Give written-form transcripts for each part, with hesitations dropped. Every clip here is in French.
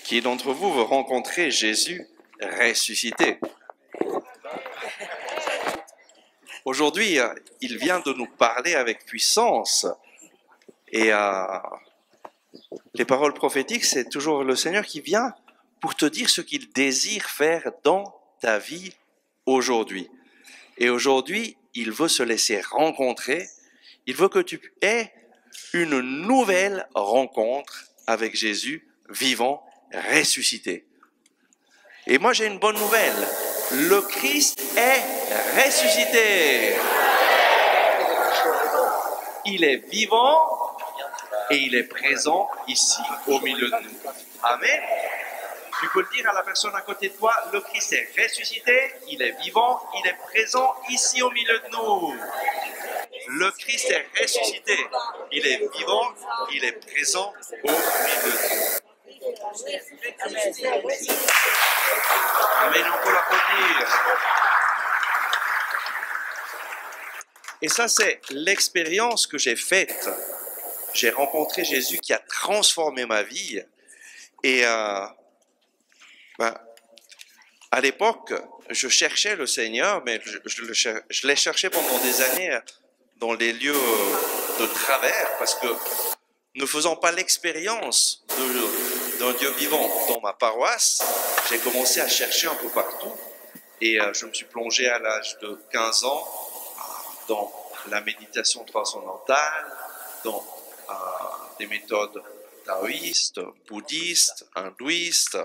Qui d'entre vous veut rencontrer Jésus ressuscité? Aujourd'hui, il vient de nous parler avec puissance. Et les paroles prophétiques, c'est toujours le Seigneur qui vient pour te dire ce qu'il désire faire dans ta vie aujourd'hui. Et aujourd'hui, il veut se laisser rencontrer. Il veut que tu aies une nouvelle rencontre avec Jésus vivant, ressuscité. Et moi, j'ai une bonne nouvelle. Le Christ est ressuscité. Il est vivant et il est présent ici au milieu de nous. Amen. Tu peux le dire à la personne à côté de toi, le Christ est ressuscité, il est vivant, il est présent ici au milieu de nous. Le Christ est ressuscité, il est vivant, il est présent au milieu de nous. Amen, on peut l'applaudir. Et ça, c'est l'expérience que j'ai faite. J'ai rencontré Jésus qui a transformé ma vie. Et à l'époque, je cherchais le Seigneur, mais je l'ai cherché pendant des années dans les lieux de travers, parce que ne faisant pas l'expérience d'un Dieu vivant dans ma paroisse, j'ai commencé à chercher un peu partout. Et je me suis plongé à l'âge de 15 ans dans la méditation transcendantale, dans des méthodes taoïstes, bouddhistes, hindouistes,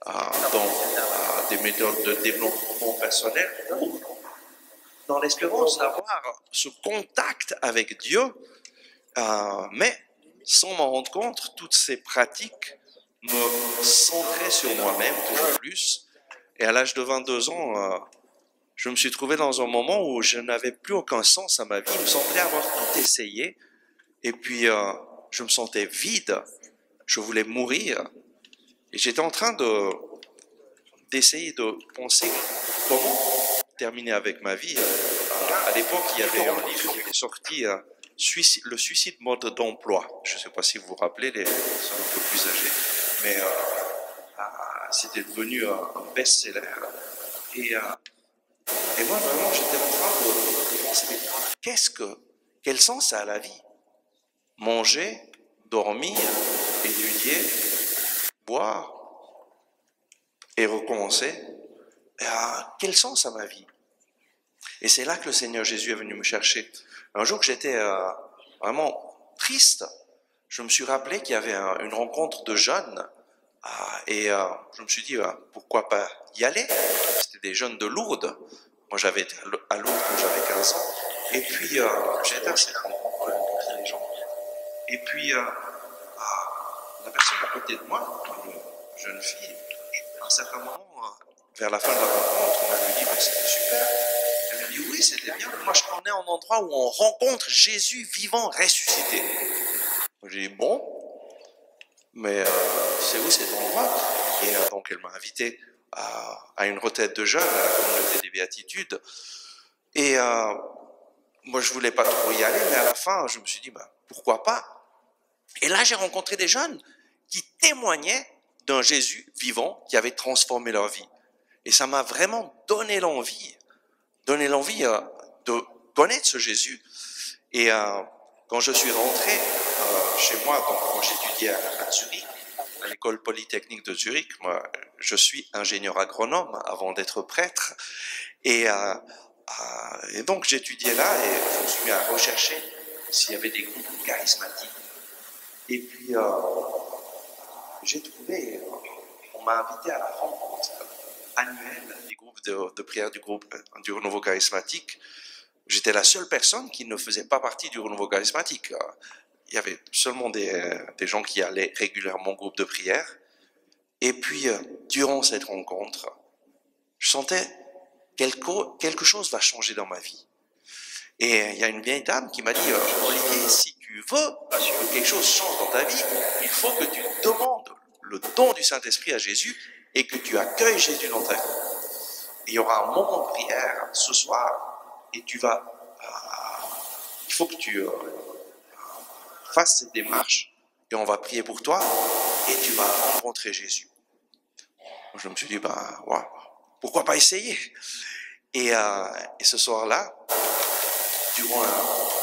dans des méthodes de développement personnel, dans l'espérance d'avoir ce contact avec Dieu, mais sans m'en rendre compte, toutes ces pratiques me centraient sur moi-même toujours plus. Et à l'âge de 22 ans, je me suis trouvé dans un moment où je n'avais plus aucun sens à ma vie. Il me semblait avoir tout essayé. Et puis, je me sentais vide. Je voulais mourir. Et j'étais en train d'essayer de penser comment terminer avec ma vie. À l'époque, il y avait un livre qui était sorti, Le suicide mode d'emploi. Je ne sais pas si vous vous rappelez, les personnes un peu plus âgées, mais c'était devenu un best-seller. Et moi, vraiment, j'étais en train de penser, quel sens ça a la vie? Manger, dormir, étudier, boire et recommencer. Quel sens a ma vie? Et c'est là que le Seigneur Jésus est venu me chercher. Un jour que j'étais vraiment triste, je me suis rappelé qu'il y avait une rencontre de jeunes et je me suis dit, pourquoi pas y aller? C'était des jeunes de Lourdes. Moi, j'avais été à Lourdes quand j'avais 15 ans. Et puis, j'ai été à cette rencontre pour rencontrer les gens. Et puis, la personne à côté de moi, une jeune fille, à un certain moment, vers la fin de la rencontre, on m'a dit, c'était super. Elle m'a dit, oui, c'était bien. Moi, je connais un endroit où on rencontre Jésus vivant, ressuscité. J'ai dit, bon, mais c'est où cet endroit? Et donc, elle m'a invité à une retraite de jeunes, à la communauté des béatitudes. Et moi, je voulais pas trop y aller, mais à la fin, je me suis dit, pourquoi pas? Et là, j'ai rencontré des jeunes qui témoignaient d'un Jésus vivant qui avait transformé leur vie. Et ça m'a vraiment donné l'envie de connaître ce Jésus. Et quand je suis rentré chez moi, donc quand j'étudiais à Zurich, à l'école polytechnique de Zurich, moi, je suis ingénieur agronome avant d'être prêtre. Et donc j'étudiais là et je me suis mis à rechercher s'il y avait des groupes charismatiques. Et puis j'ai trouvé, on m'a invité à la rencontre annuelle des groupes de prière du Renouveau Charismatique. J'étais la seule personne qui ne faisait pas partie du Renouveau Charismatique. Il y avait seulement des gens qui allaient régulièrement au groupe de prière. Et puis, durant cette rencontre, je sentais quelque chose va changer dans ma vie. Et il y a une vieille dame qui m'a dit, Olivier, si tu veux que quelque chose change dans ta vie, il faut que tu demandes le don du Saint-Esprit à Jésus et que tu accueilles Jésus dans ta vie. Et il y aura un moment de prière ce soir et il faut que tu fasses cette démarche et on va prier pour toi et tu vas rencontrer Jésus. Je me suis dit, ouais, pourquoi pas essayer? Et ce soir-là,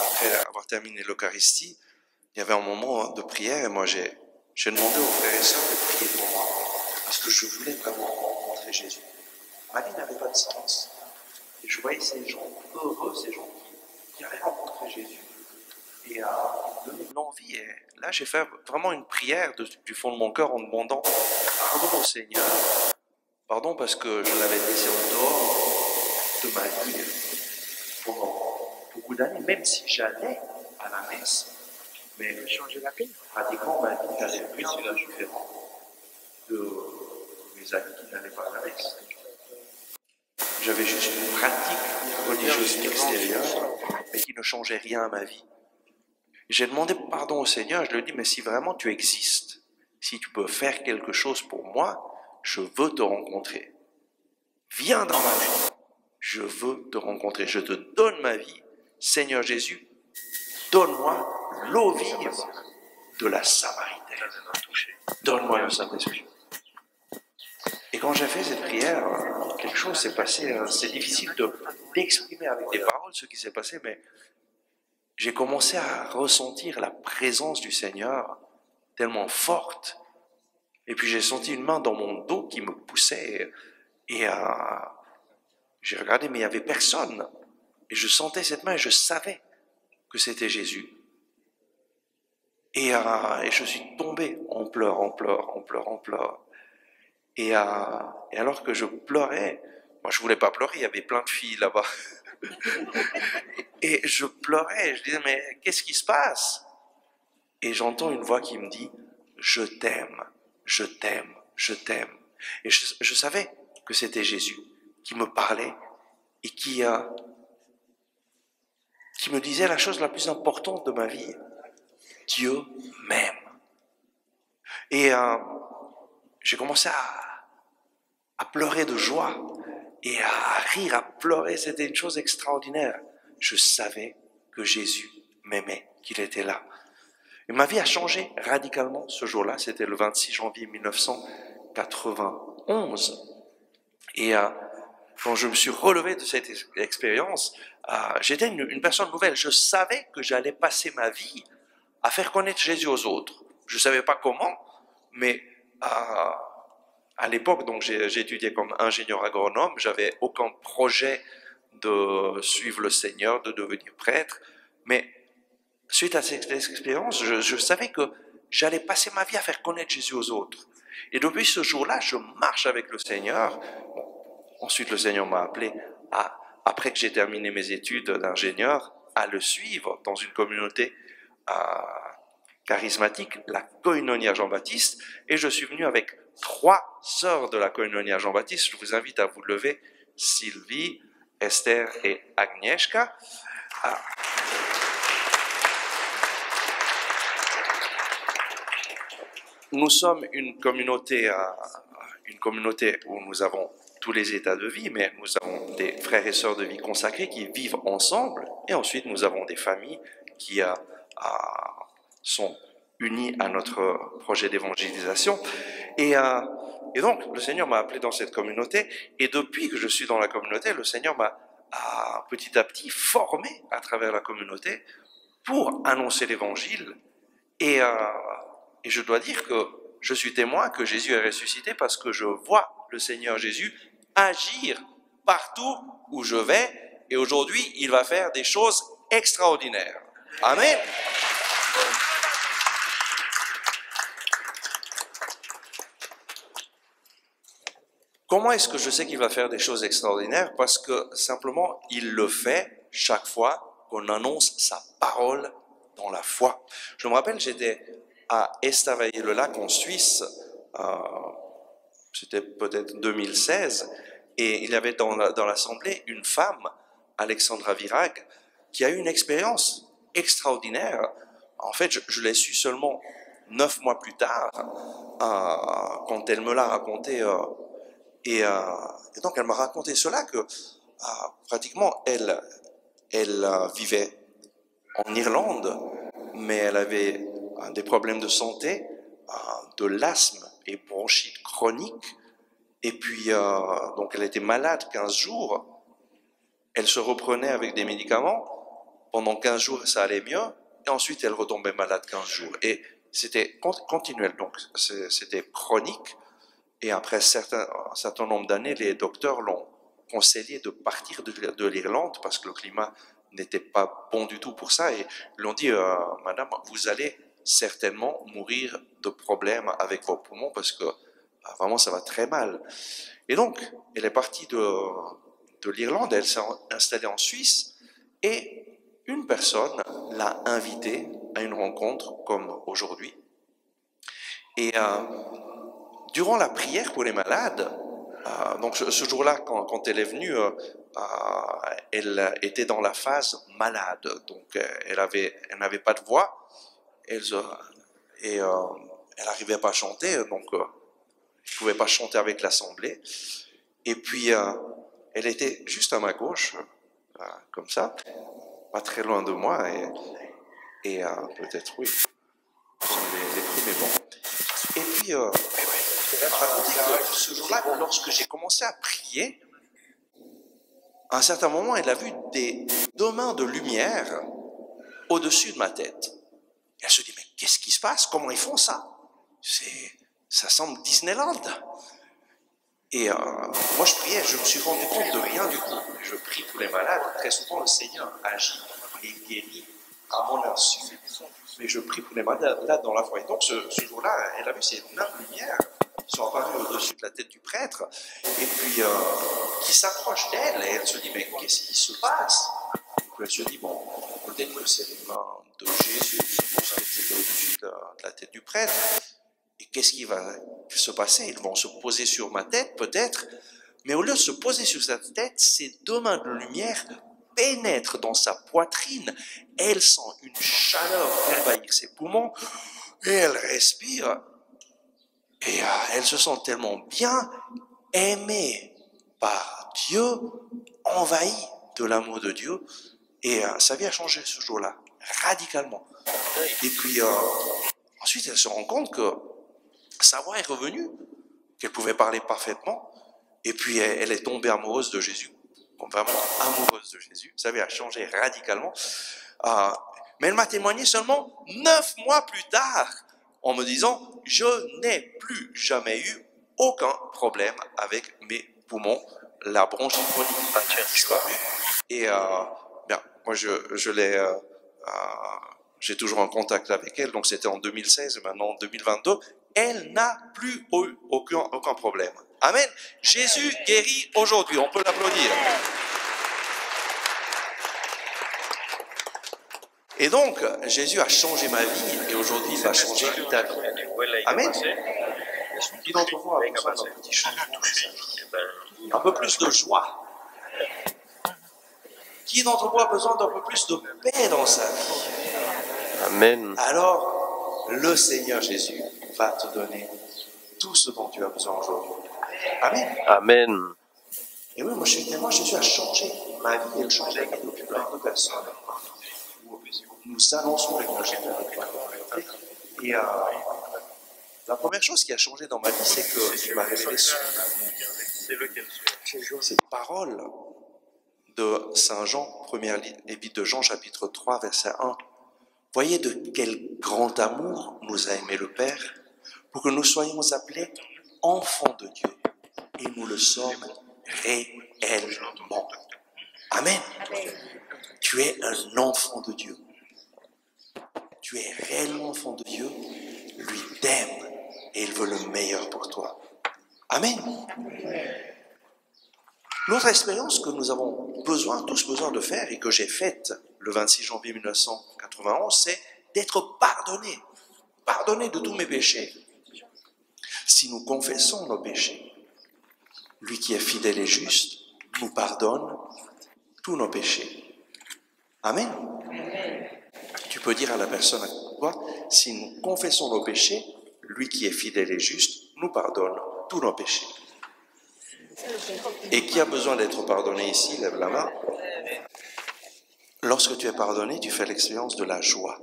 après avoir terminé l'Eucharistie, il y avait un moment de prière et moi j'ai demandé aux frères et sœurs de prier pour moi parce que je voulais vraiment rencontrer Jésus. Ma vie n'avait pas de sens. Et je voyais ces gens heureux, ces gens qui avaient rencontré Jésus. Et ils me donnaient de l'envie. Et là, j'ai fait vraiment une prière du fond de mon cœur en demandant pardon au Seigneur. Pardon parce que je l'avais laissé en dehors de ma vie pendant beaucoup d'années, même si j'allais à la messe. Mais pratiquement ma vie n'allait rien de différent de mes amis qui n'allaient pas à la messe. J'avais juste une pratique religieuse extérieure, mais qui ne changeait rien à ma vie. J'ai demandé pardon au Seigneur, je lui ai dit, mais si vraiment tu existes, si tu peux faire quelque chose pour moi, je veux te rencontrer. Viens dans ma vie, je veux te rencontrer, je te donne ma vie. Seigneur Jésus, donne-moi l'eau vive de la Samaritaine. Donne-moi le Saint-Esprit. Et quand j'ai fait cette prière, quelque chose s'est passé. C'est difficile d'exprimer avec des paroles ce qui s'est passé, mais j'ai commencé à ressentir la présence du Seigneur tellement forte. Et puis j'ai senti une main dans mon dos qui me poussait. Et j'ai regardé, mais il n'y avait personne. Et je sentais cette main et je savais que c'était Jésus. Et je suis tombé en pleurs. Et alors que je pleurais, moi je voulais pas pleurer, il y avait plein de filles là-bas. Et je pleurais, je disais, mais qu'est-ce qui se passe? Et j'entends une voix qui me dit, je t'aime, je t'aime, je t'aime. Et je savais que c'était Jésus qui me parlait et qui me disait la chose la plus importante de ma vie. Dieu m'aime. Et j'ai commencé à pleurer de joie et à rire, à pleurer. C'était une chose extraordinaire. Je savais que Jésus m'aimait, qu'il était là. Et ma vie a changé radicalement ce jour-là. C'était le 26 janvier 1991. Et quand je me suis relevé de cette expérience, j'étais une personne nouvelle. Je savais que j'allais passer ma vie à faire connaître Jésus aux autres. Je ne savais pas comment, mais à l'époque, donc j'ai étudié comme ingénieur agronome, j'avais aucun projet de suivre le Seigneur, de devenir prêtre, mais suite à cette expérience, je savais que j'allais passer ma vie à faire connaître Jésus aux autres. Et depuis ce jour-là, je marche avec le Seigneur. Ensuite, le Seigneur m'a appelé, après que j'ai terminé mes études d'ingénieur, à le suivre dans une communauté charismatique, la Koinonia Jean-Baptiste, et je suis venu avec 3 sœurs de la Koinonia Jean-Baptiste. Je vous invite à vous lever, Sylvie, Esther et Agnieszka. Nous sommes une communauté où nous avons tous les états de vie, mais nous avons des frères et sœurs de vie consacrés qui vivent ensemble, et ensuite nous avons des familles qui sont unis à notre projet d'évangélisation. Et donc, le Seigneur m'a appelé dans cette communauté, et depuis que je suis dans la communauté, le Seigneur m'a petit à petit formé à travers la communauté pour annoncer l'évangile. Et je dois dire que je suis témoin que Jésus est ressuscité parce que je vois le Seigneur Jésus agir partout où je vais, et aujourd'hui, il va faire des choses extraordinaires. Amen. Comment est-ce que je sais qu'il va faire des choses extraordinaires? Parce que simplement, il le fait chaque fois qu'on annonce sa parole dans la foi. Je me rappelle, j'étais à Estavayer-le-Lac en Suisse, c'était peut-être 2016, et il y avait dans l'assemblée une femme, Alexandra Virag, qui a eu une expérience extraordinaire. En fait, je l'ai su seulement 9 mois plus tard, quand elle me l'a raconté. Et donc, elle m'a raconté cela, que pratiquement, elle vivait en Irlande, mais elle avait des problèmes de santé, de l'asthme et bronchite chronique, Et puis, donc elle était malade 15 jours. Elle se reprenait avec des médicaments. Pendant 15 jours, ça allait mieux. Et ensuite, elle retombait malade 15 jours. Et c'était continuel, donc c'était chronique. Et après un certain nombre d'années, les docteurs l'ont conseillé de partir de l'Irlande parce que le climat n'était pas bon du tout pour ça. Et ils l'ont dit, Madame, vous allez certainement mourir de problèmes avec vos poumons parce que vraiment ça va très mal. Et donc, elle est partie de l'Irlande, elle s'est installée en Suisse et une personne l'a invitée à une rencontre comme aujourd'hui. Et durant la prière pour les malades, donc ce jour-là, quand elle est venue, elle était dans la phase malade, donc elle n'avait pas de voix, et elle n'arrivait pas à chanter, donc elle ne pouvait pas chanter avec l'assemblée. Et puis elle était juste à ma gauche, comme ça, pas très loin de moi, et peut-être oui, les premiers bons. Et puis je vais raconter que ce jour-là, lorsque j'ai commencé à prier, à un certain moment, elle a vu deux mains de lumière au-dessus de ma tête. Et elle se dit, mais qu'est-ce qui se passe? Comment ils font ça? Ça semble Disneyland. Et moi, je priais, je me suis rendu compte de rien du tout. Je prie pour les malades. Très souvent, le Seigneur agit et guérit à mon insu. Mais je prie pour les malades dans la foi. Et donc, ce jour-là, elle a vu ces mains de lumière qui sont apparues au-dessus de la tête du prêtre, et puis qui s'approchent d'elle, et elle se dit, mais qu'est-ce qui se passe? Et puis elle se dit, bon, peut-être que c'est les mains de Jésus qui étaient au-dessus de la tête du prêtre. Et qu'est-ce qui va se passer? Ils vont se poser sur ma tête, peut-être, mais au lieu de se poser sur sa tête, ces deux mains de lumière pénètrent dans sa poitrine. Elle sent une chaleur envahir ses poumons, et elle respire, et elle se sent tellement bien, aimée par Dieu, envahie de l'amour de Dieu, et sa vie a changé ce jour-là, radicalement. Et puis ensuite, elle se rend compte que sa voix est revenue, qu'elle pouvait parler parfaitement, et puis elle est tombée amoureuse de Jésus, vraiment amoureuse de Jésus. Sa vie a changé radicalement. Mais elle m'a témoigné seulement 9 mois plus tard, en me disant, je n'ai plus jamais eu aucun problème avec mes poumons, la bronchite chronique a disparu. Et bien, moi je l'ai, j'ai toujours un contact avec elle, donc c'était en 2016 et maintenant en 2022. Elle n'a plus eu aucun problème. Amen. Jésus guérit aujourd'hui, on peut l'applaudir. Et donc, Jésus a changé ma vie et aujourd'hui, il va changer ta vie. Amen. Qui d'entre vous a besoin d'un petit changement dans sa vie? Un peu plus de joie. Qui d'entre vous a besoin d'un peu plus de paix dans sa vie? Amen. Alors, le Seigneur Jésus va te donner tout ce dont tu as besoin aujourd'hui. Amen. Amen. Et oui, moi je suis témoin, Jésus a changé ma vie et il change la vie de plein de personnes. Nous annonçons les projets de notre vie. Et la première chose qui a changé dans ma vie, c'est qu'il m'a révélé cette parole de Saint Jean, première épître de Jean, chapitre 3, verset 1. Voyez de quel grand amour nous a aimé le Père, pour que nous soyons appelés enfants de Dieu. Et nous le sommes réellement. Amen. Tu es un enfant de Dieu. Tu es réellement enfant de Dieu. Lui t'aime et il veut le meilleur pour toi. Amen. L'autre expérience que nous avons tous besoin de faire et que j'ai faite le 26 janvier 1991, c'est d'être pardonné. Pardonné de tous mes péchés. Si nous confessons nos péchés, lui qui est fidèle et juste nous pardonne tous nos péchés. Amen. Tu peux dire à la personne à toi, si nous confessons nos péchés, lui qui est fidèle et juste nous pardonne tous nos péchés. Et qui a besoin d'être pardonné ici? Lève la main. Lorsque tu es pardonné, tu fais l'expérience de la joie.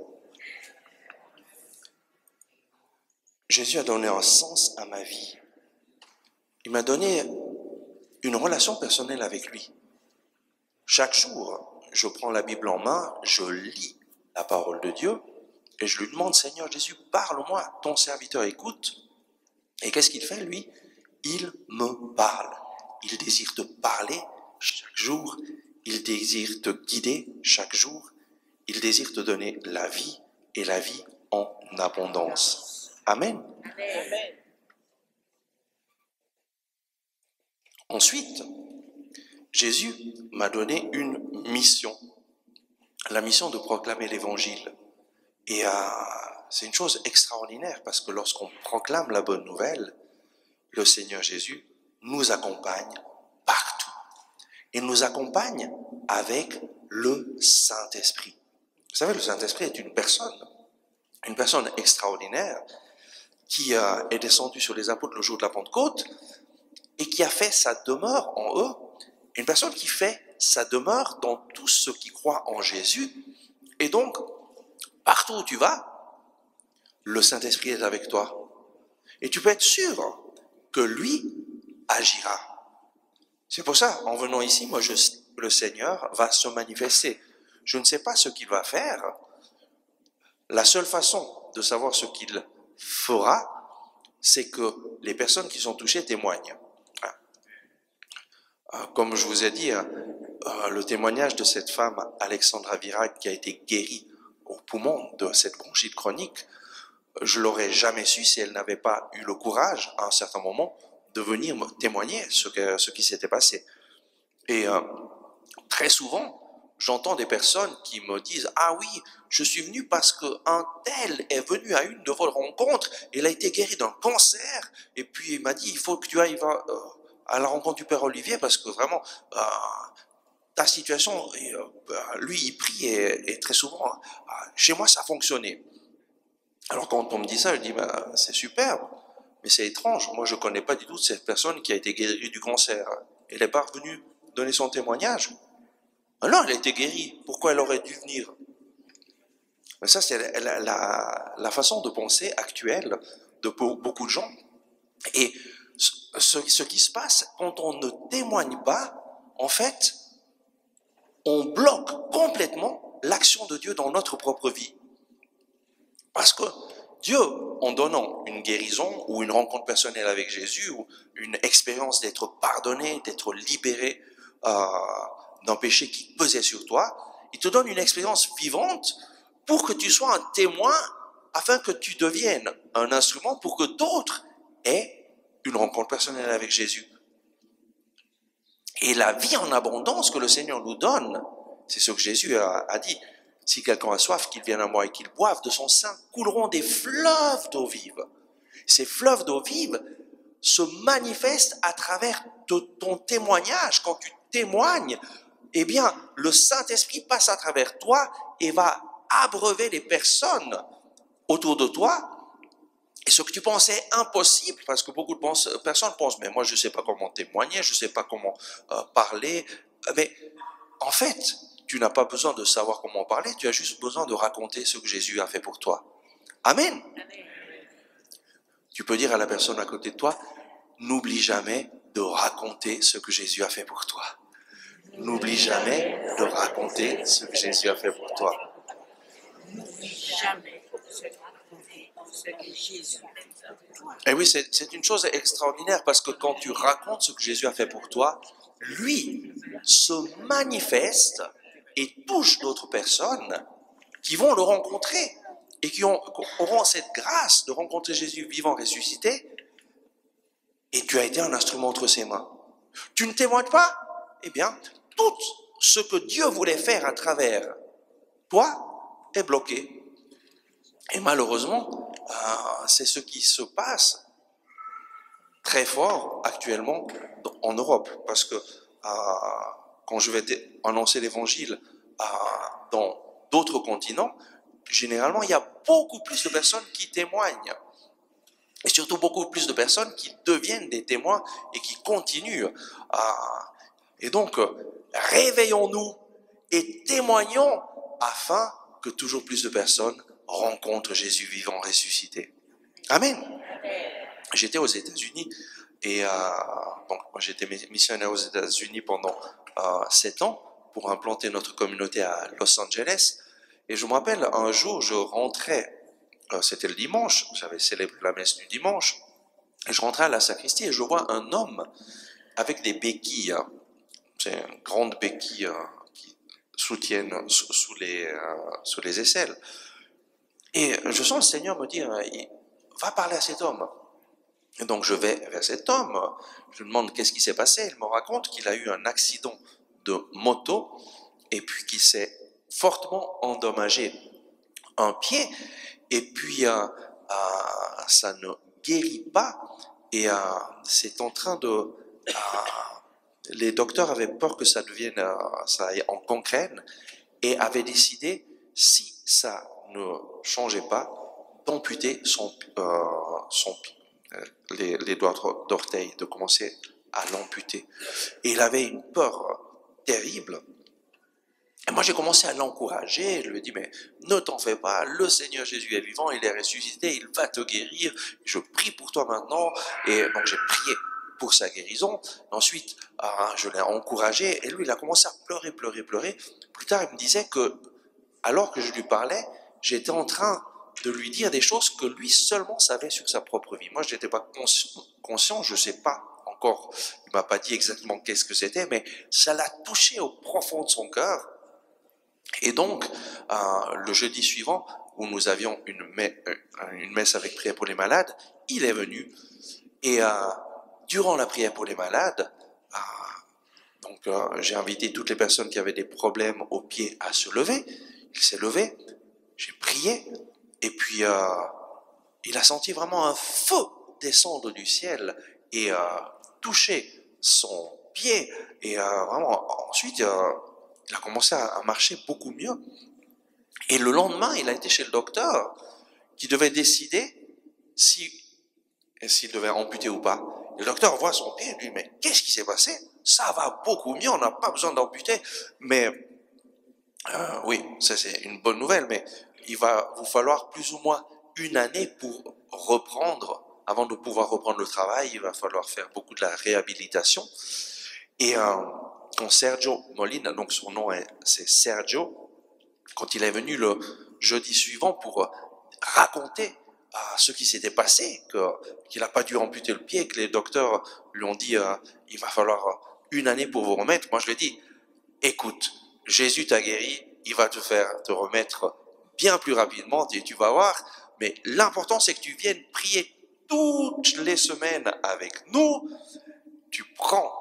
Jésus a donné un sens à ma vie. Il m'a donné une relation personnelle avec lui. Chaque jour, je prends la Bible en main, je lis la parole de Dieu et je lui demande, Seigneur Jésus, parle-moi, ton serviteur écoute. Et qu'est-ce qu'il fait, lui? Il me parle. Il désire te parler chaque jour. Il désire te guider chaque jour. Il désire te donner la vie et la vie en abondance. Amen. Amen. Ensuite, Jésus m'a donné une mission. La mission de proclamer l'évangile. Et c'est une chose extraordinaire parce que lorsqu'on proclame la bonne nouvelle, le Seigneur Jésus nous accompagne partout. Il nous accompagne avec le Saint-Esprit. Vous savez, le Saint-Esprit est une personne extraordinaire qui est descendue sur les apôtres le jour de la Pentecôte et qui a fait sa demeure en eux. Une personne qui fait sa demeure dans tous ceux qui croient en Jésus. Et donc, partout où tu vas, le Saint-Esprit est avec toi. Et tu peux être sûr que lui agira. C'est pour ça, en venant ici, moi, le Seigneur va se manifester. Je ne sais pas ce qu'il va faire. La seule façon de savoir ce qu'il fera, c'est que les personnes qui sont touchées témoignent. Comme je vous ai dit, le témoignage de cette femme, Alexandra Virac, qui a été guérie au poumon de cette bronchite chronique, je l'aurais jamais su si elle n'avait pas eu le courage, à un certain moment, de venir me témoigner ce qui s'était passé. Et très souvent, j'entends des personnes qui me disent « Ah oui, je suis venu parce qu'un tel est venu à une de vos rencontres, il a été guéri d'un cancer, et puis il m'a dit « Il faut que tu ailles à la rencontre du Père Olivier parce que vraiment, ta situation, lui il prie et très souvent, chez moi ça a fonctionné. » Alors quand on me dit ça, je dis « C'est superbe, mais c'est étrange, moi je ne connais pas du tout cette personne qui a été guérie du cancer. Elle n'est pas revenue donner son témoignage. Alors elle a été guérie, pourquoi elle aurait dû venir ?» Mais ça, c'est la façon de penser actuelle de beaucoup de gens. Et ce qui se passe, quand on ne témoigne pas, en fait, on bloque complètement l'action de Dieu dans notre propre vie. Parce que Dieu, en donnant une guérison ou une rencontre personnelle avec Jésus ou une expérience d'être pardonné, d'être libéré d'un péché qui pesait sur toi, il te donne une expérience vivante pour que tu sois un témoin afin que tu deviennes un instrument pour que d'autres aient une rencontre personnelle avec Jésus. Et la vie en abondance que le Seigneur nous donne, c'est ce que Jésus a dit. Si quelqu'un a soif, qu'il vienne à moi et qu'il boive, de son sein couleront des fleuves d'eau vive. Ces fleuves d'eau vive se manifestent à travers ton témoignage. Quand tu témoignes, eh bien, le Saint-Esprit passe à travers toi et va abreuver les personnes autour de toi. Et ce que tu pensais impossible, parce que beaucoup de personnes pensent, mais moi je ne sais pas comment témoigner, je ne sais pas comment parler. Mais en fait, tu n'as pas besoin de savoir comment parler, tu as juste besoin de raconter ce que Jésus a fait pour toi. Amen. Amen. Tu peux dire à la personne à côté de toi, n'oublie jamais de raconter ce que Jésus a fait pour toi. N'oublie jamais de raconter ce que Jésus a fait pour toi. N'oublie jamais ce que Jésus a fait pour toi. Et oui, c'est une chose extraordinaire parce que quand tu racontes ce que Jésus a fait pour toi, lui se manifeste et touche d'autres personnes qui vont le rencontrer et qui auront cette grâce de rencontrer Jésus vivant, ressuscité, et tu as été un instrument entre ses mains. Tu ne témoignes pas? Eh bien, tout ce que Dieu voulait faire à travers toi est bloqué. Et malheureusement, c'est ce qui se passe très fort actuellement en Europe, parce que quand je vais annoncer l'évangile dans d'autres continents, généralement, il y a beaucoup plus de personnes qui témoignent. Et surtout beaucoup plus de personnes qui deviennent des témoins et qui continuent. Et donc, réveillons-nous et témoignons afin que toujours plus de personnes rencontrent Jésus vivant ressuscité. Amen. J'étais aux États-Unis Et donc, moi, j'étais missionnaire aux États-Unis pendant 7 ans pour implanter notre communauté à Los Angeles. Et je me rappelle, un jour, je rentrais, c'était le dimanche, j'avais célébré la messe du dimanche, et je rentrais à la sacristie et je vois un homme avec des béquilles, c'est une grande béquille qui soutiennent sous les aisselles. Et je sens le Seigneur me dire, va parler à cet homme. Et donc je vais vers cet homme, je lui demande qu'est-ce qui s'est passé. Il me raconte qu'il a eu un accident de moto et puis qu'il s'est fortement endommagé un pied. Et puis ça ne guérit pas et c'est en train de... les docteurs avaient peur que ça devienne ça aille en gangrène et avaient décidé, si ça ne changeait pas, d'amputer les doigts d'orteil, de commencer à l'amputer. Et il avait une peur terrible. Et moi, j'ai commencé à l'encourager. Je lui ai dit, mais ne t'en fais pas, le Seigneur Jésus est vivant, il est ressuscité, il va te guérir. Je prie pour toi maintenant. Et donc, j'ai prié pour sa guérison. Ensuite, je l'ai encouragé. Et lui, il a commencé à pleurer, pleurer, pleurer. Plus tard, il me disait que, alors que je lui parlais, j'étais en train de lui dire des choses que lui seulement savait sur sa propre vie. Moi, je n'étais pas conscient, je ne sais pas encore, il ne m'a pas dit exactement qu'est-ce que c'était, mais ça l'a touché au profond de son cœur. Et donc, le jeudi suivant, où nous avions une messe avec prière pour les malades, il est venu, et durant la prière pour les malades, j'ai invité toutes les personnes qui avaient des problèmes aux pieds à se lever. Il s'est levé, j'ai prié, et puis il a senti vraiment un feu descendre du ciel et toucher son pied. Et vraiment, ensuite, il a commencé à marcher beaucoup mieux. Et le lendemain, il a été chez le docteur qui devait décider s'il devait amputer ou pas. Le docteur voit son pied et lui dit, mais qu'est-ce qui s'est passé? Ça va beaucoup mieux, on n'a pas besoin d'amputer. Mais oui, ça c'est une bonne nouvelle, mais il va vous falloir plus ou moins une année pour reprendre, avant de pouvoir reprendre le travail, il va falloir faire beaucoup de la réhabilitation. Et quand Sergio Molina, donc son nom c'est Sergio, quand il est venu le jeudi suivant pour raconter ce qui s'était passé, qu'il n'a pas dû amputer le pied, que les docteurs lui ont dit il va falloir une année pour vous remettre, moi je lui ai dit, écoute, Jésus t'a guéri, il va te faire te remettre bien plus rapidement, et tu vas voir, mais l'important c'est que tu viennes prier toutes les semaines avec nous, tu prends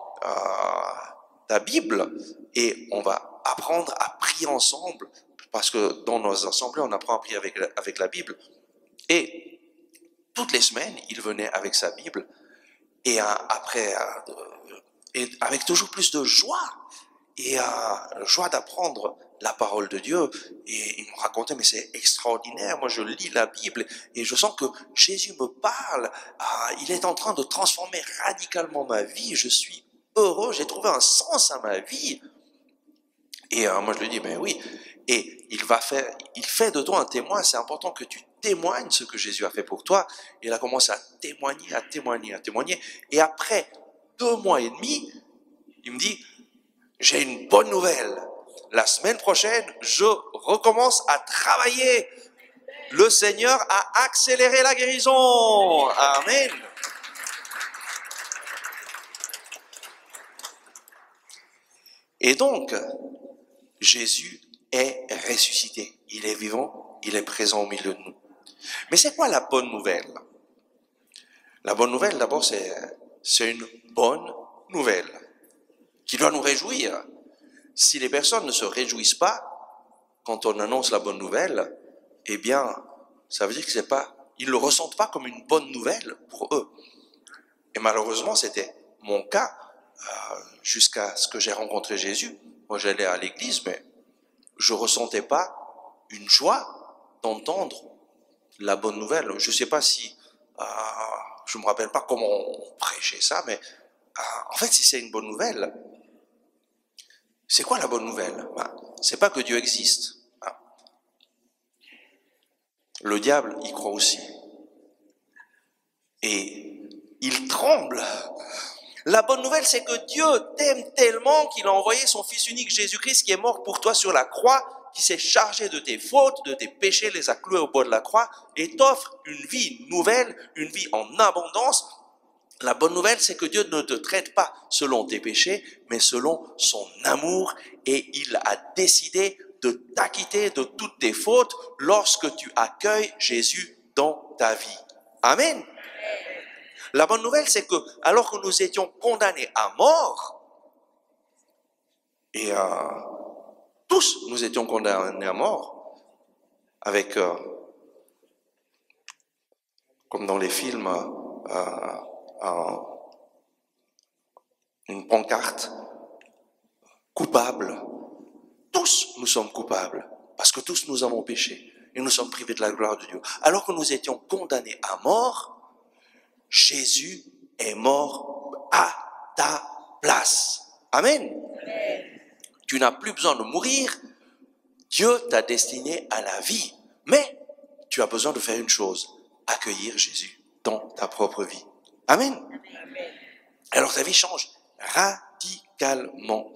ta Bible et on va apprendre à prier ensemble, parce que dans nos assemblées on apprend à prier avec la Bible, et toutes les semaines il venait avec sa Bible, et après, et avec toujours plus de joie, et joie d'apprendre la parole de Dieu. Et il me racontait, mais c'est extraordinaire, moi je lis la Bible et je sens que Jésus me parle, il est en train de transformer radicalement ma vie, je suis heureux, j'ai trouvé un sens à ma vie. Et moi je lui dis, ben oui, et il fait de toi un témoin, c'est important que tu témoignes ce que Jésus a fait pour toi. Et il a commencé à témoigner, à témoigner, à témoigner, et après 2 mois et demi, il me dit, j'ai une bonne nouvelle. La semaine prochaine, je recommence à travailler. Le Seigneur a accéléré la guérison. Amen. Et donc, Jésus est ressuscité. Il est vivant, il est présent au milieu de nous. Mais c'est quoi la bonne nouvelle? La bonne nouvelle, d'abord, c'est une bonne nouvelle qui doit nous réjouir. Si les personnes ne se réjouissent pas quand on annonce la bonne nouvelle, eh bien, ça veut dire que ils ne le ressentent pas comme une bonne nouvelle pour eux. Et malheureusement, c'était mon cas jusqu'à ce que j'ai rencontré Jésus. Moi, j'allais à l'église, mais je ne ressentais pas une joie d'entendre la bonne nouvelle. Je ne sais pas si, je ne me rappelle pas comment on prêchait ça, mais en fait, si c'est une bonne nouvelle, c'est quoi la bonne nouvelle? C'est pas que Dieu existe. Le diable y croit aussi. Et il tremble. La bonne nouvelle, c'est que Dieu t'aime tellement qu'il a envoyé son Fils unique Jésus-Christ qui est mort pour toi sur la croix, qui s'est chargé de tes fautes, de tes péchés, les a cloués au bout de la croix et t'offre une vie nouvelle, une vie en abondance. La bonne nouvelle, c'est que Dieu ne te traite pas selon tes péchés, mais selon son amour et il a décidé de t'acquitter de toutes tes fautes lorsque tu accueilles Jésus dans ta vie. Amen. La bonne nouvelle, c'est que alors que nous étions condamnés à mort, et tous nous étions condamnés à mort, avec, comme dans les films, une pancarte, coupable. Tous nous sommes coupables, parce que tous nous avons péché, et nous sommes privés de la gloire de Dieu. Alors que nous étions condamnés à mort, Jésus est mort à ta place. Amen. Tu n'as plus besoin de mourir. Dieu t'a destiné à la vie. Mais tu as besoin de faire une chose, accueillir Jésus dans ta propre vie. Amen. Alors ta vie change radicalement.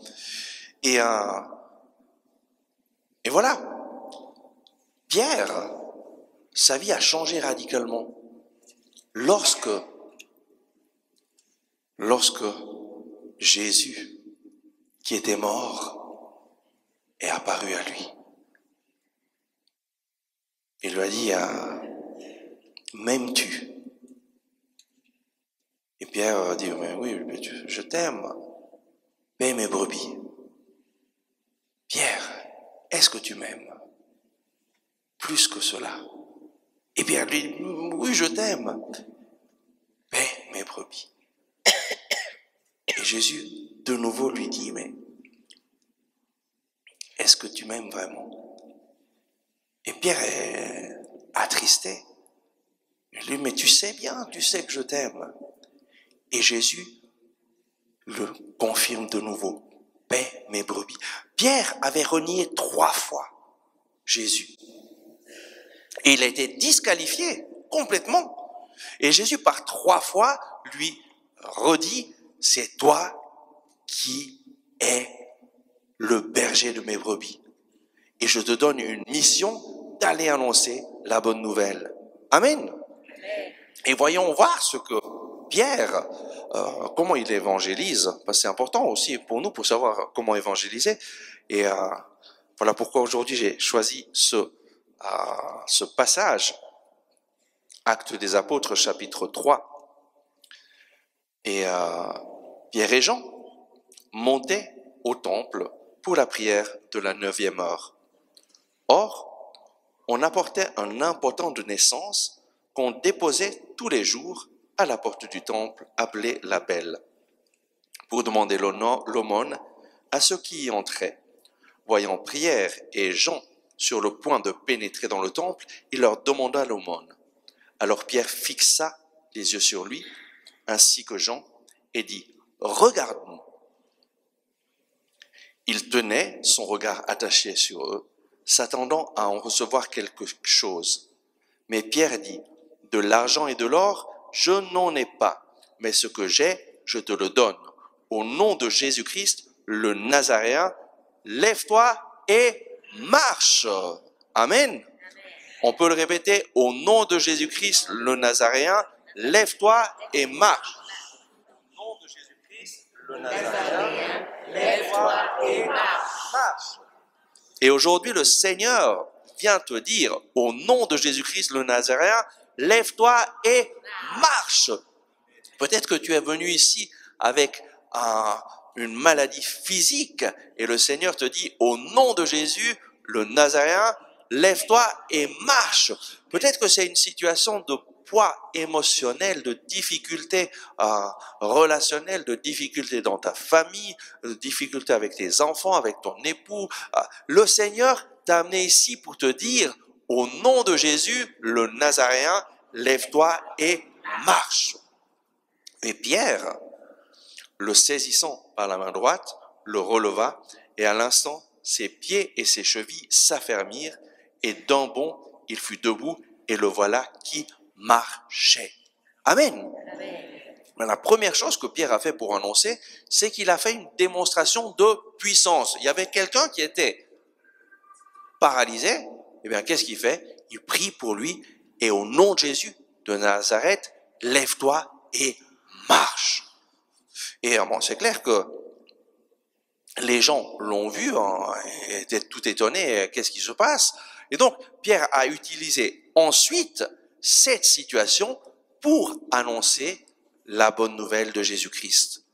Et voilà. Pierre, sa vie a changé radicalement. Lorsque Jésus, qui était mort, est apparu à lui. Il lui a dit, m'aimes-tu? Et Pierre a dit, mais oui, je t'aime, paie mes brebis. Pierre, est-ce que tu m'aimes? Plus que cela. Et Pierre lui dit, oui, je t'aime, paie mes brebis. Et Jésus, de nouveau, lui dit, mais est-ce que tu m'aimes vraiment? Et Pierre est attristé. Il lui dit, mais tu sais bien, tu sais que je t'aime. Et Jésus le confirme de nouveau, paie mes brebis. Pierre avait renié 3 fois Jésus. Et il a été disqualifié complètement. Et Jésus, par 3 fois, lui redit, c'est toi qui es le berger de mes brebis. Et je te donne une mission d'aller annoncer la bonne nouvelle. Amen. Et voyons voir ce que Pierre, comment il évangélise. Parce que c'est important aussi pour nous pour savoir comment évangéliser. Et voilà pourquoi aujourd'hui j'ai choisi ce passage, Actes des Apôtres, chapitre 3. Et Pierre et Jean montaient au temple pour la prière de la 9e heure. Or, on apportait un important de naissance qu'on déposait tous les jours à la porte du temple appelée la Belle, pour demander l'aumône à ceux qui y entraient. Voyant Pierre et Jean sur le point de pénétrer dans le temple, il leur demanda l'aumône. Alors Pierre fixa les yeux sur lui, ainsi que Jean, et dit, « Regarde-nous ». Il tenait son regard attaché sur eux, s'attendant à en recevoir quelque chose. Mais Pierre dit, « De l'argent et de l'or, je n'en ai pas, mais ce que j'ai, je te le donne. Au nom de Jésus-Christ, le Nazaréen, lève-toi et marche. » Amen. On peut le répéter, au nom de Jésus-Christ, le Nazaréen, lève-toi et marche. Au nom de Jésus-Christ, le Nazaréen, lève-toi et marche. Et aujourd'hui, le Seigneur vient te dire, au nom de Jésus-Christ, le Nazaréen, lève-toi et marche. Peut-être que tu es venu ici avec une maladie physique et le Seigneur te dit, au nom de Jésus, le Nazaréen, lève-toi et marche. Peut-être que c'est une situation de poids émotionnel, de difficultés relationnelles, de difficultés dans ta famille, de difficultés avec tes enfants, avec ton époux. Le Seigneur t'a amené ici pour te dire, au nom de Jésus, le Nazaréen, lève-toi et marche. Et Pierre, le saisissant par la main droite, le releva, et à l'instant, ses pieds et ses chevilles s'affermirent, et d'un bond, il fut debout, et le voilà qui marchait. Amen. Amen. Mais la première chose que Pierre a fait pour annoncer, c'est qu'il a fait une démonstration de puissance. Il y avait quelqu'un qui était paralysé. Eh bien, qu'est-ce qu'il fait? Il prie pour lui et au nom de Jésus de Nazareth, lève-toi et marche. Et bon, c'est clair que les gens l'ont vu, hein, étaient tout étonnés, qu'est-ce qui se passe? Et donc, Pierre a utilisé ensuite cette situation pour annoncer la bonne nouvelle de Jésus-Christ.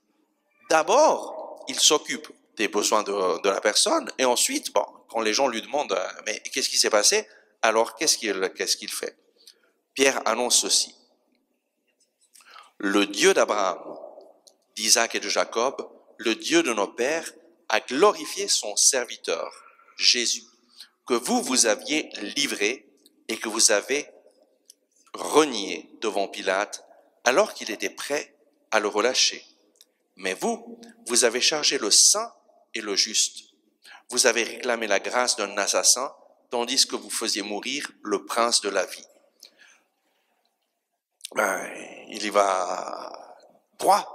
D'abord, il s'occupe des besoins de la personne, et ensuite, bon, quand les gens lui demandent « mais qu'est-ce qui s'est passé ?» alors qu'est-ce qu'il fait? Pierre annonce ceci. Le Dieu d'Abraham, d'Isaac et de Jacob, le Dieu de nos pères, a glorifié son serviteur, Jésus, que vous aviez livré et que vous avez renié devant Pilate, alors qu'il était prêt à le relâcher. Mais vous avez chargé le saint et le juste. Vous avez réclamé la grâce d'un assassin, tandis que vous faisiez mourir le prince de la vie. Il y va droit.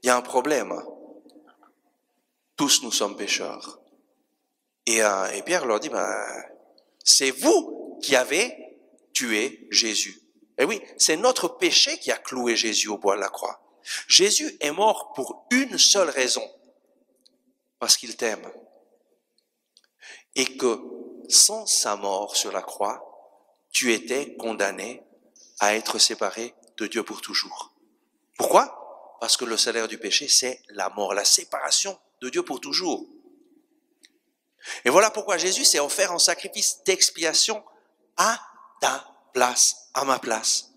Il y a un problème. Tous nous sommes pécheurs. Et Pierre leur dit, c'est vous qui avez tué Jésus. Et oui, c'est notre péché qui a cloué Jésus au bois de la croix. Jésus est mort pour une seule raison, parce qu'il t'aime. Et que sans sa mort sur la croix, tu étais condamné à être séparé de Dieu pour toujours. Pourquoi? Parce que le salaire du péché, c'est la mort, la séparation de Dieu pour toujours. Et voilà pourquoi Jésus s'est offert en sacrifice d'expiation à ta place, à ma place.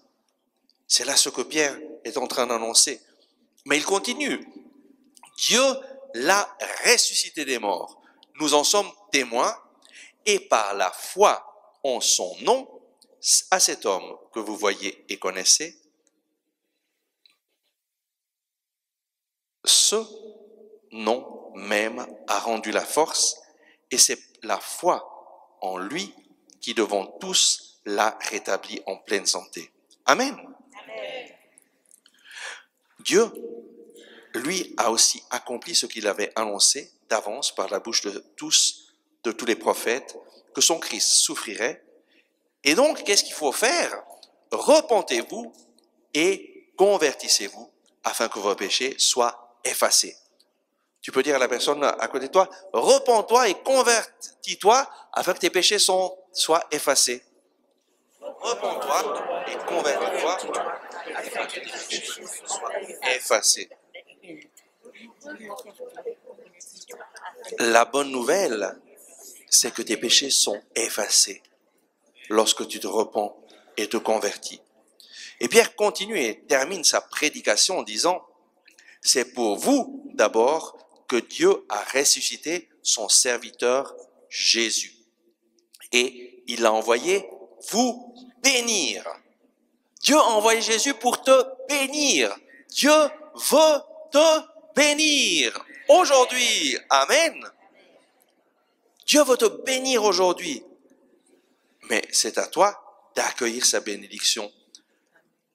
C'est là ce que Pierre est en train d'annoncer. Mais il continue. Dieu l'a ressuscité des morts. Nous en sommes témoins et par la foi en son nom, à cet homme que vous voyez et connaissez, ce nom même a rendu la force et c'est la foi en lui qui devant tous l'a rétabli en pleine santé. Amen. Amen. Dieu, lui, a aussi accompli ce qu'il avait annoncé d'avance par la bouche de tous les prophètes, que son Christ souffrirait. Et donc, qu'est-ce qu'il faut faire? Repentez-vous et convertissez-vous afin que vos péchés soient effacés. Tu peux dire à la personne à côté de toi, repens-toi et convertis-toi afin que tes péchés soient effacés. Repens-toi et convertis-toi afin que tes péchés soient effacés. La bonne nouvelle, c'est que tes péchés sont effacés lorsque tu te repens et te convertis. Et Pierre continue et termine sa prédication en disant, c'est pour vous d'abord que Dieu a ressuscité son serviteur Jésus. Et il l'a envoyé vous bénir. Dieu a envoyé Jésus pour te bénir. Dieu veut te bénir aujourd'hui. Amen. Dieu veut te bénir aujourd'hui. Mais c'est à toi d'accueillir sa bénédiction.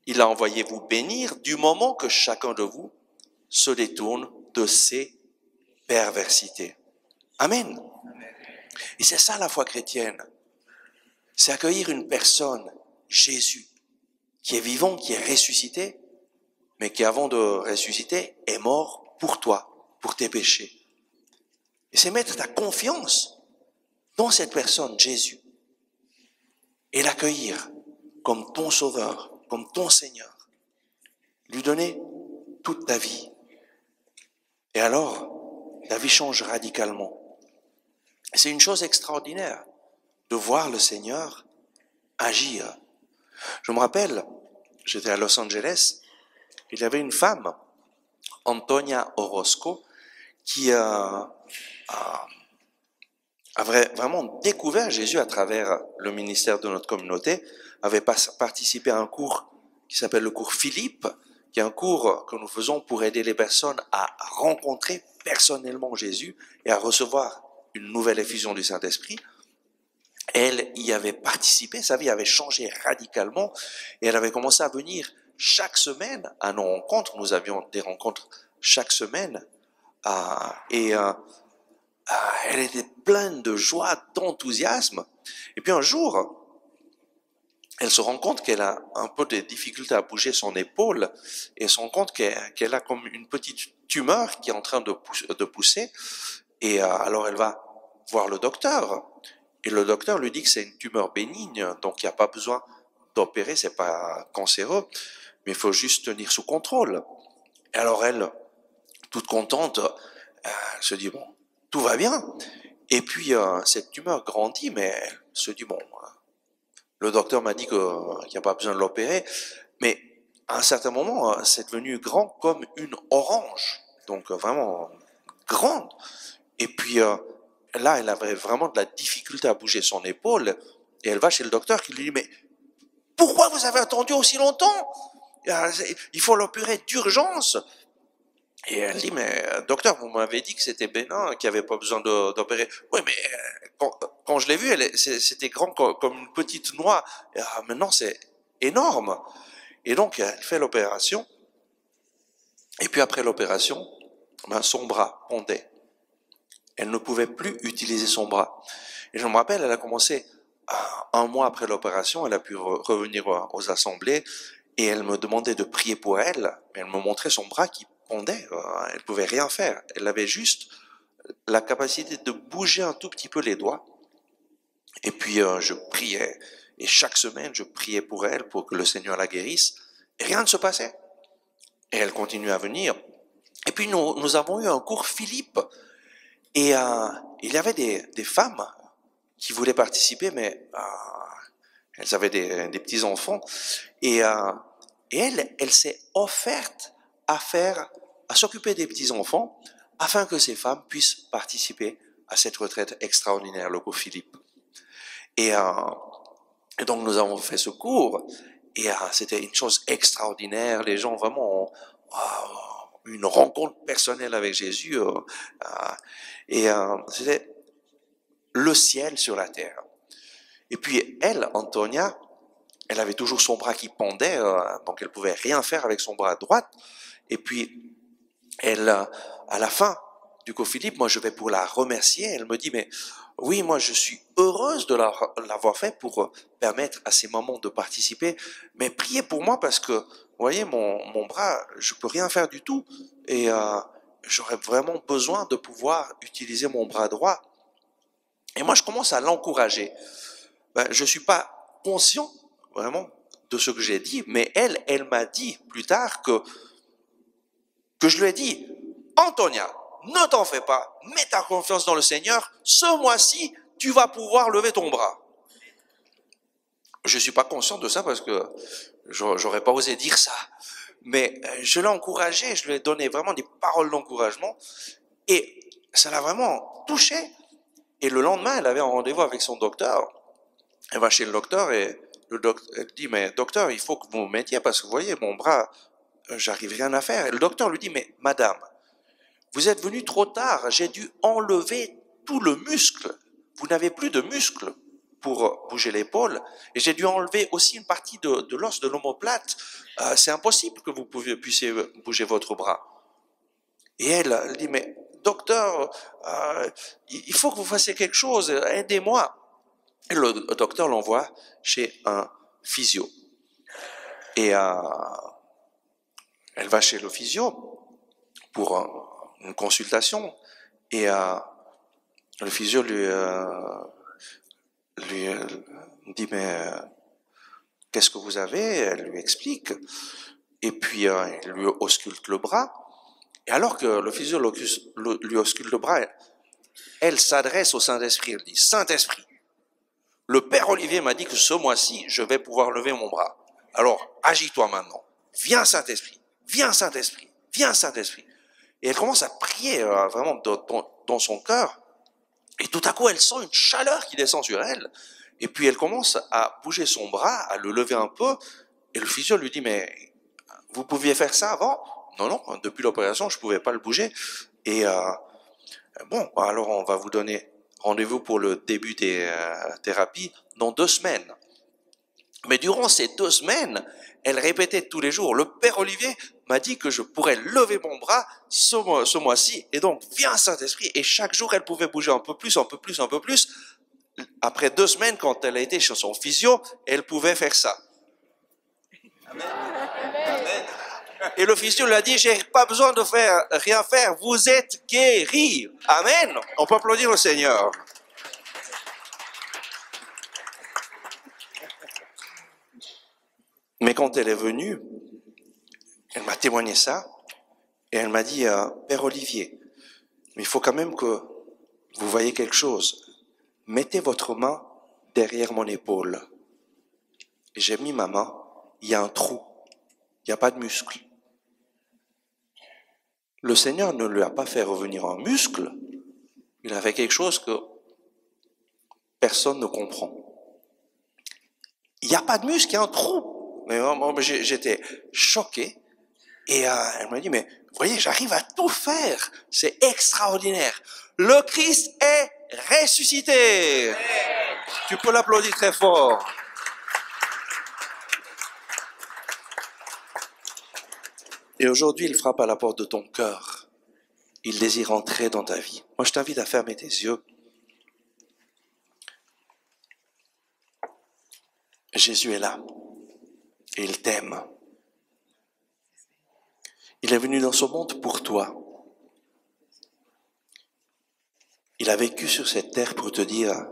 Il a envoyé vous bénir du moment que chacun de vous se détourne de ses perversités. Amen. Et c'est ça la foi chrétienne. C'est accueillir une personne, Jésus, qui est vivant, qui est ressuscité, mais qui avant de ressusciter est mort pour toi, pour tes péchés. Et c'est mettre ta confiance dans cette personne, Jésus, et l'accueillir comme ton sauveur, comme ton Seigneur. Lui donner toute ta vie. Et alors, ta vie change radicalement. C'est une chose extraordinaire de voir le Seigneur agir. Je me rappelle, j'étais à Los Angeles, il y avait une femme, Antonia Orozco, qui avait vraiment découvert Jésus à travers le ministère de notre communauté, avait participé à un cours qui s'appelle le cours Philippe, qui est un cours que nous faisons pour aider les personnes à rencontrer personnellement Jésus et à recevoir une nouvelle effusion du Saint-Esprit. Elle y avait participé, sa vie avait changé radicalement et elle avait commencé à venir chaque semaine à nos rencontres. Nous avions des rencontres chaque semaine. Et elle était pleine de joie, d'enthousiasme. Et puis un jour, elle se rend compte qu'elle a un peu de difficulté à bouger son épaule et elle se rend compte qu'elle a comme une petite tumeur qui est en train de pousser. Et alors elle va voir le docteur. Et le docteur lui dit que c'est une tumeur bénigne, donc il n'y a pas besoin d'opérer, c'est pas cancéreux, mais il faut juste tenir sous contrôle. Et alors elle, toute contente, elle se dit bon, tout va bien. Et puis cette tumeur grandit, mais elle se dit bon, le docteur m'a dit qu'il n'y a pas besoin de l'opérer, mais à un certain moment, c'est devenu grand comme une orange, donc vraiment grande. Et puis là, elle avait vraiment de la difficulté à bouger son épaule, et elle va chez le docteur qui lui dit mais pourquoi vous avez attendu aussi longtemps? Il faut l'opérer d'urgence. Et elle dit, mais docteur, vous m'avez dit que c'était bénin, qu'il n'y avait pas besoin d'opérer. Oui, mais quand je l'ai vue, c'était grand comme une petite noix. Et, maintenant, c'est énorme. Et donc, elle fait l'opération. Et puis après l'opération, son bras pendait. Elle ne pouvait plus utiliser son bras. Et je me rappelle, elle a commencé un mois après l'opération, elle a pu revenir aux assemblées et elle me demandait de prier pour elle. Mais elle me montrait son bras qui pendait. Elle ne pouvait rien faire. Elle avait juste la capacité de bouger un tout petit peu les doigts. Et puis je priais. Et chaque semaine, je priais pour elle, pour que le Seigneur la guérisse. Et rien ne se passait. Et elle continuait à venir. Et puis nous avons eu un cours Philippe. Et il y avait des femmes qui voulaient participer, mais elles avaient des petits-enfants. Et elle s'est offerte à s'occuper des petits-enfants afin que ces femmes puissent participer à cette retraite extraordinaire, le cours Philippe. Et donc nous avons fait ce cours et c'était une chose extraordinaire. Les gens vraiment ont une rencontre personnelle avec Jésus et c'était le ciel sur la terre. Et puis elle, Antonia, elle avait toujours son bras qui pendait, donc elle pouvait rien faire avec son bras droit. Et puis elle, à la fin du cours Philippe, moi je vais pour la remercier. Elle me dit mais oui, moi je suis heureuse de l'avoir fait pour permettre à ces mamans de participer. Mais priez pour moi parce que vous voyez mon bras, je peux rien faire du tout et j'aurais vraiment besoin de pouvoir utiliser mon bras droit. Et moi je commence à l'encourager. Je suis pas conscient vraiment de ce que j'ai dit, mais elle m'a dit plus tard que je lui ai dit, Antonia, ne t'en fais pas, mets ta confiance dans le Seigneur, ce mois-ci, tu vas pouvoir lever ton bras. Je suis pas conscient de ça parce que j'aurais pas osé dire ça, mais je l'ai encouragée, je lui ai donné vraiment des paroles d'encouragement et ça l'a vraiment touchée. Et le lendemain, elle avait un rendez-vous avec son docteur. Elle va chez le docteur et le docteur elle dit mais docteur, il faut que vous me mettiez parce que vous voyez mon bras, j'arrive rien à faire. Et le docteur lui dit mais madame, vous êtes venue trop tard, j'ai dû enlever tout le muscle. Vous n'avez plus de muscle pour bouger l'épaule et j'ai dû enlever aussi une partie de l'os de l'omoplate. C'est impossible que vous puissiez bouger votre bras. Et elle dit mais docteur, il faut que vous fassiez quelque chose, aidez-moi. Et le docteur l'envoie chez un physio. Et elle va chez le physio pour une consultation. Et le physio lui dit mais qu'est-ce que vous avez? Elle lui explique. Et puis il lui ausculte le bras. Et alors que le physio lui ausculte le bras, elle s'adresse au Saint-Esprit. Elle dit Saint-Esprit, le Père Olivier m'a dit que ce mois-ci, je vais pouvoir lever mon bras. Alors, agis-toi maintenant. Viens Saint-Esprit, viens Saint-Esprit, viens Saint-Esprit. Et elle commence à prier vraiment dans son cœur. Et tout à coup, elle sent une chaleur qui descend sur elle. Et puis, elle commence à bouger son bras, à le lever un peu. Et le physio lui dit, mais vous pouviez faire ça avant? Non, non, depuis l'opération, je ne pouvais pas le bouger. Et bon, alors on va vous donner rendez-vous pour le début des thérapies dans 2 semaines. Mais durant ces 2 semaines, elle répétait tous les jours, le Père Olivier m'a dit que je pourrais lever mon bras ce mois-ci. Et donc, viens Saint-Esprit. Et chaque jour, elle pouvait bouger un peu plus, un peu plus, un peu plus. Après 2 semaines, quand elle a été chez son physio, elle pouvait faire ça. Et le physio lui a dit, j'ai pas besoin de rien faire, vous êtes guéri. Amen. On peut applaudir le Seigneur. Mais quand elle est venue, elle m'a témoigné ça, et elle m'a dit, Père Olivier, mais il faut quand même que vous voyez quelque chose. Mettez votre main derrière mon épaule. Et j'ai mis ma main, il y a un trou, il n'y a pas de muscle. Le Seigneur ne lui a pas fait revenir un muscle, il a fait quelque chose que personne ne comprend. Il n'y a pas de muscle, il y a un trou. Mais moi, j'étais choqué. Et elle m'a dit, mais vous voyez, j'arrive à tout faire. C'est extraordinaire. Le Christ est ressuscité. Tu peux l'applaudir très fort. Et aujourd'hui, il frappe à la porte de ton cœur. Il désire entrer dans ta vie. Moi, je t'invite à fermer tes yeux. Jésus est là. Et il t'aime. Il est venu dans ce monde pour toi. Il a vécu sur cette terre pour te dire,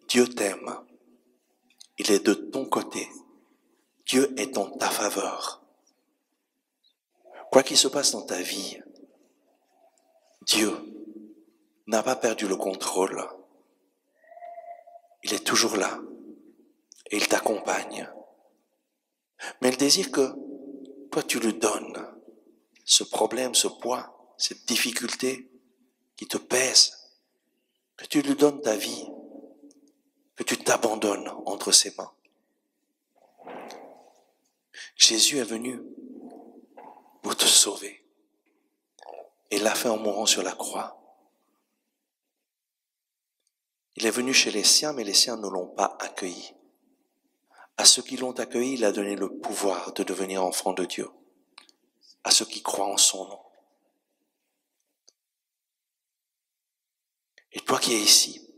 Dieu t'aime. Il est de ton côté. Dieu est en ta faveur. Quoi qu'il se passe dans ta vie, Dieu n'a pas perdu le contrôle. Il est toujours là et il t'accompagne. Mais il désire que toi tu lui donnes ce problème, ce poids, cette difficulté qui te pèse, que tu lui donnes ta vie, que tu t'abandonnes entre ses mains. Jésus est venu pour te sauver. Et il l'a fait en mourant sur la croix. Il est venu chez les siens, mais les siens ne l'ont pas accueilli. À ceux qui l'ont accueilli, il a donné le pouvoir de devenir enfants de Dieu. À ceux qui croient en son nom. Et toi qui es ici,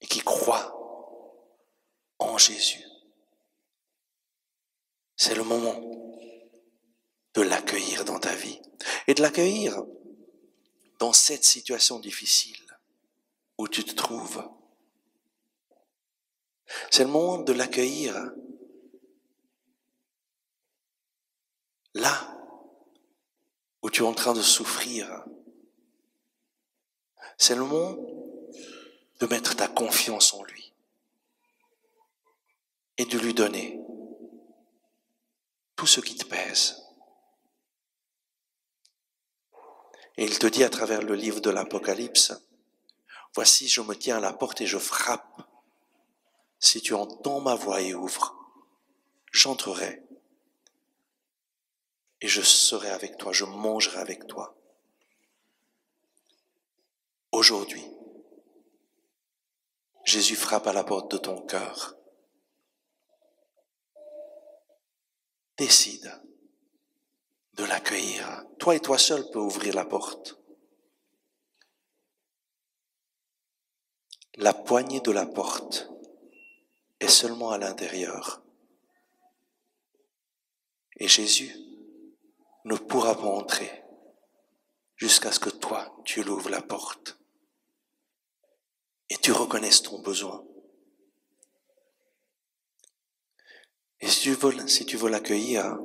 et qui crois en Jésus, c'est le moment de l'accueillir dans ta vie. Et de l'accueillir dans cette situation difficile où tu te trouves. C'est le moment de l'accueillir là où tu es en train de souffrir. C'est le moment de mettre ta confiance en lui et de lui donner tout ce qui te pèse. Et il te dit à travers le livre de l'Apocalypse, « Voici, je me tiens à la porte et je frappe. Si tu entends ma voix et ouvres, j'entrerai et je serai avec toi, je mangerai avec toi. » Aujourd'hui, Jésus frappe à la porte de ton cœur. Décide de l'accueillir. Toi et toi seul peux ouvrir la porte. La poignée de la porte est seulement à l'intérieur. Et Jésus ne pourra pas entrer jusqu'à ce que toi, tu l'ouvres la porte et tu reconnaisses ton besoin. Et si tu veux l'accueillir,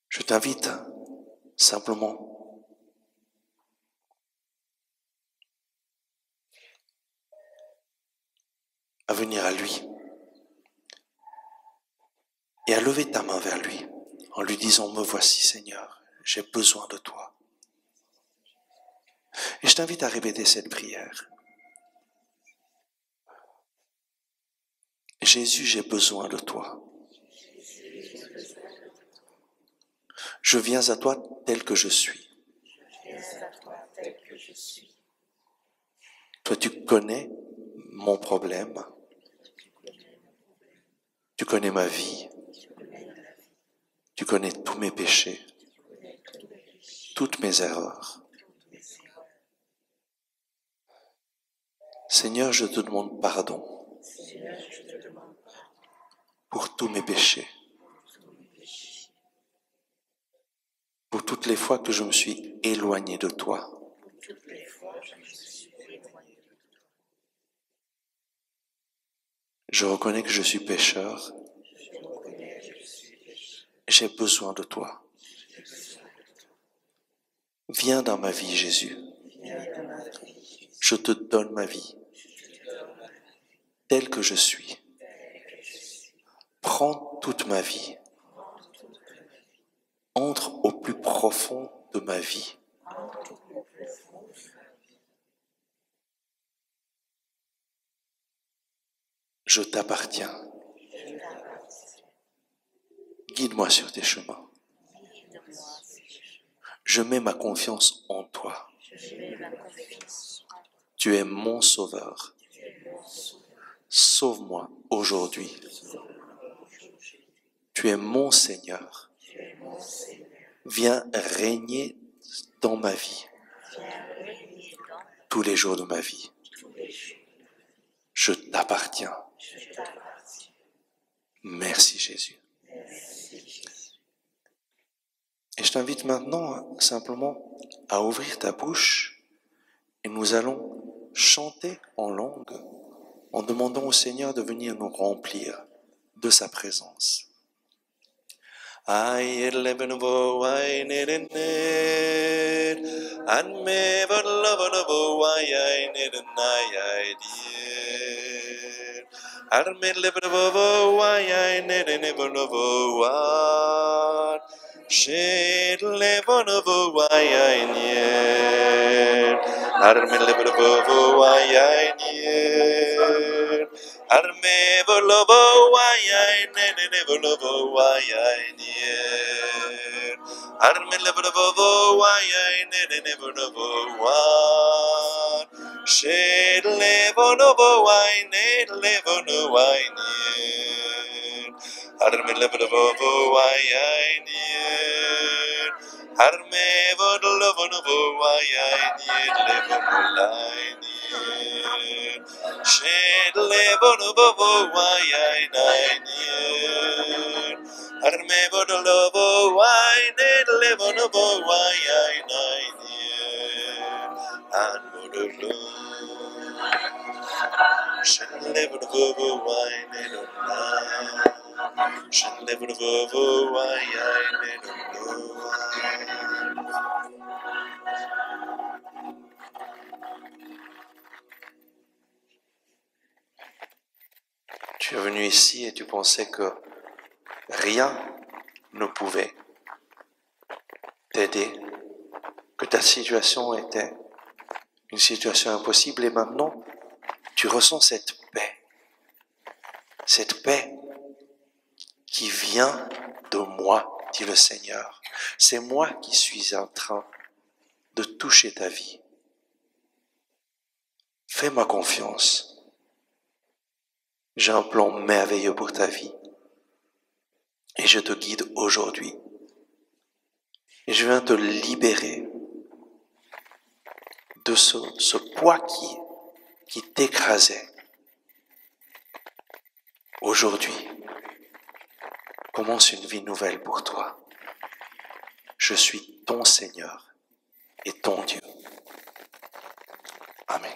je t'invite simplement à venir à lui et à lever ta main vers lui en lui disant, me voici Seigneur, j'ai besoin de toi. Et je t'invite à répéter cette prière. Jésus, j'ai besoin de toi. Je viens à toi tel que je suis. Toi, tu connais mon problème. Tu connais ma vie. Tu connais tous mes péchés, toutes mes erreurs. Seigneur, je te demande pardon pour tous mes péchés, pour toutes les fois que je me suis éloigné de toi. Je reconnais que je suis pécheur. J'ai besoin de toi. Viens dans ma vie, Jésus. Je te donne ma vie, telle que je suis. Prends toute ma vie. Entre au plus profond de ma vie. Je t'appartiens. Guide-moi sur tes chemins. Je mets ma confiance en toi. Tu es mon sauveur. Sauve-moi aujourd'hui. Tu es mon Seigneur. Viens régner dans ma vie. Tous les jours de ma vie. Je t'appartiens. Merci Jésus. Et je t'invite maintenant simplement à ouvrir ta bouche et nous allons chanter en langue en demandant au Seigneur de venir nous remplir de sa présence. I eleven vo I need it and me but love vo I need it I dear and me live vo I need it never vo she live on vo I need and me live vo I need Arme volovo why never lovo why near Arme levovo why never lovo why She levonovo why levono why near Arme levovo why near Arme volovo why levono why Shed level of a wine, Arme love a wine, level of a wine, and would have loved. Shed level of a wine, shed level of a wine, Tu es venu ici et tu pensais que rien ne pouvait t'aider, que ta situation était une situation impossible et maintenant tu ressens cette paix qui vient de moi, dit le Seigneur. C'est moi qui suis en train de toucher ta vie. Fais-moi confiance. J'ai un plan merveilleux pour ta vie. Et je te guide aujourd'hui. Et je viens te libérer de ce poids qui t'écrasait. Aujourd'hui, commence une vie nouvelle pour toi. Je suis ton Seigneur et ton Dieu. Amen.